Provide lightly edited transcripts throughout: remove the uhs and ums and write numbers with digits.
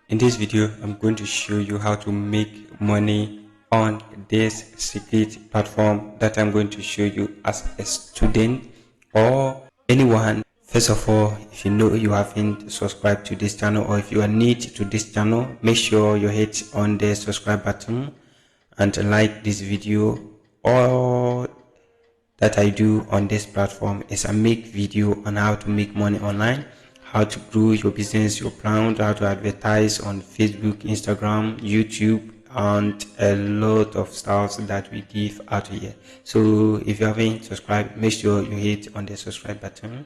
In this video, I'm going to show you how to make money on this secret platform that I'm going to show you as a student or anyone. First of all, if you know you haven't subscribed to this channel or if you are new to this channel, make sure you hit on the subscribe button and like this video. All that I do on this platform is I make video on how to make money online, how to grow your business, your brand, how to advertise on Facebook, Instagram, YouTube, and a lot of stuff that we give out here. So if you haven't subscribed, make sure you hit on the subscribe button.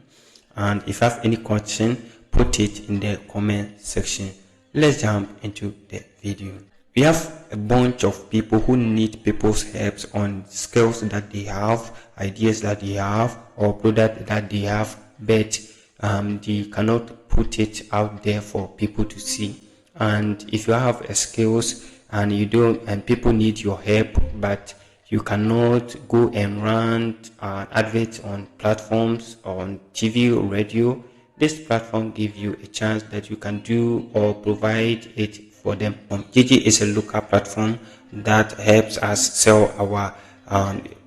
And if you have any question, put it in the comment section. Let's jump into the video. We have a bunch of people who need people's help on skills that they have, ideas that they have, or product that they have, but they cannot put it out there for people to see. And if you have a skills and you don't, and people need your help, but you cannot go and run adverts on platforms on TV or radio, this platform gives you a chance that you can do or provide it for them. Gigi is a local platform that helps us sell our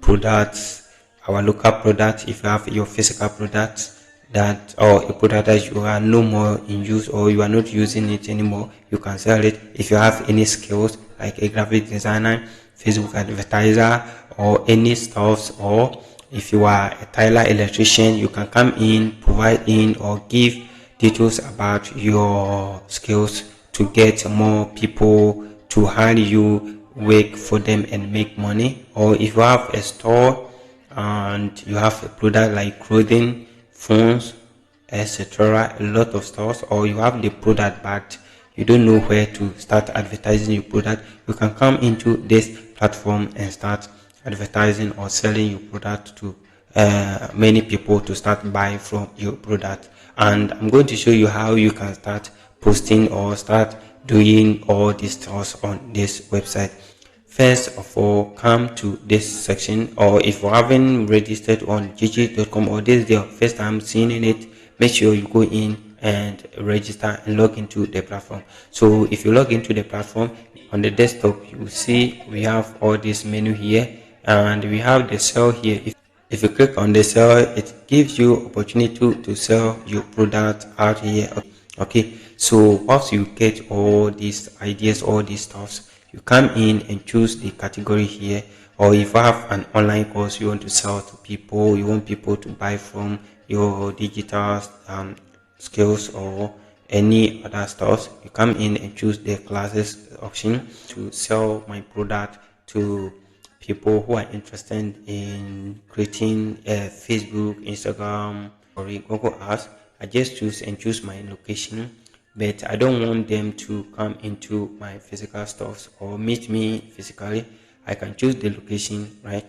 products, our local products. If you have your physical products that or a product that you are no more in use or you are not using it anymore, you can sell it. If you have any skills like a graphic designer, Facebook advertiser, or any stuffs, or if you are a Tyler electrician, you can come in, provide in, or give details about your skills to get more people to hire you, work for them and make money. Or if you have a store and you have a product like clothing, phones, etc., a lot of stores, or you have the product but you don't know where to start advertising your product, you can come into this platform and start advertising or selling your product to many people to start buying from your product. And I'm going to show you how you can start posting or start doing all these stuff on this website. First of all, come to this section, or if you haven't registered on gg.com or this is your first time seeing it, make sure you go in and register and log into the platform. So if you log into the platform on the desktop, you will see we have all this menu here and we have the sell here. If you click on the sell, it gives you opportunity to sell your product out here. Okay, so once you get all these ideas, all these stuffs, you come in and choose the category here. Or if you have an online course you want to sell to people, you want people to buy from your digital skills or any other stuff, you come in and choose the classes option to sell my product to people who are interested in creating a Facebook, Instagram, or Google Ads. I just choose my location, but I don't want them to come into my physical stores or meet me physically. I can choose the location, right,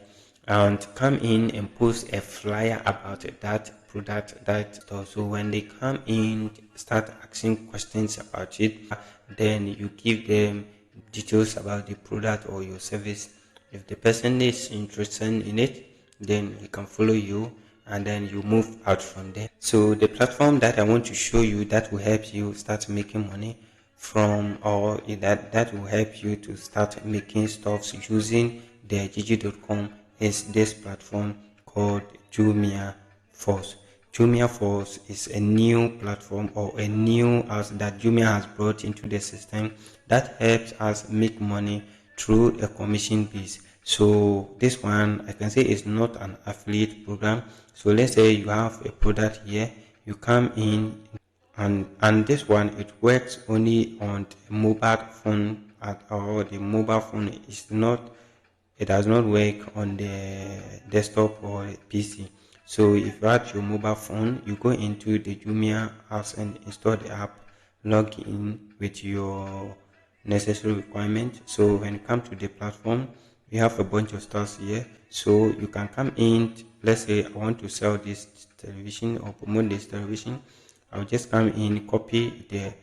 and come in and post a flyer about that product, that store. So when they come in, start asking questions about it, then you give them details about the product or your service. If the person is interested in it, then he can follow you and then you move out from there. So the platform that I want to show you that will help you start making money from, or that will help you to start making stuff using the gg.com, is this platform called Jumia Force. Jumia Force is a new platform or a new house that Jumia has brought into the system that helps us make money through a commission base. So this one I can say is not an affiliate program. So let's say you have a product here, you come in, and this one, it works only on the mobile phone or the mobile phone is not, it does not work on the desktop or PC. So if you have your mobile phone, you go into the Jumia apps and install the app, log in with your necessary requirement. So when you come to the platform, we have a bunch of stores here. So you can come in, let's say I want to sell this television or promote this television. I'll just come in, copy the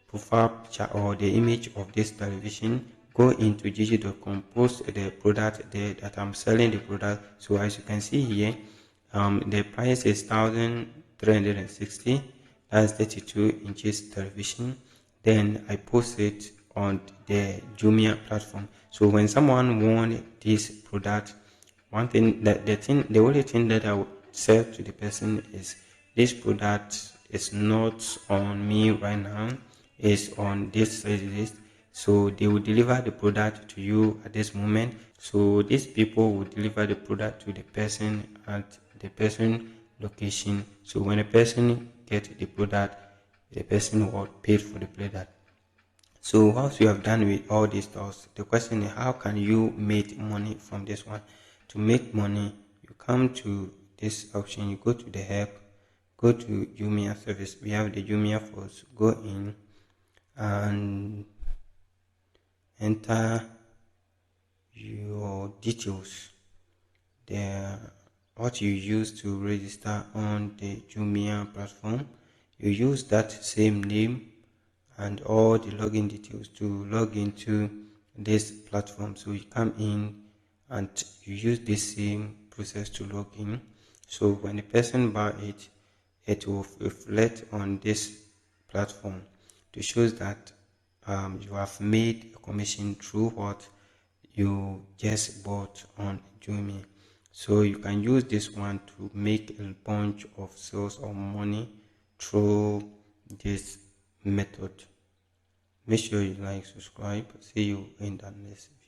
profile picture or the image of this television, go into gg.com, post the product there that I'm selling the product. So as you can see here, the price is 1360. That's 32 inches television. then I post it on the Jumia platform. So when someone wants this product, one thing that the only thing that I would say to the person is this product is not on me right now, it's on this list. So they will deliver the product to you at this moment. So these people will deliver the product to the person at the person location. So when a person gets the product, the person will pay for the product. So once you have done with all these stuff, the question is how can you make money from this one? To make money, you come to this option, you go to the help, go to Jumia service. We have the Jumia Force. Go in and enter your details. What you use to register on the Jumia platform. You use that same name and all the login details to log into this platform. So you come in and you use the same process to log in. So when the person buy it, it will reflect on this platform to show that you have made a commission through what you just bought on Jumia. So you can use this one to make a bunch of sales or money through this method. Make sure you like, subscribe. See you in the next video.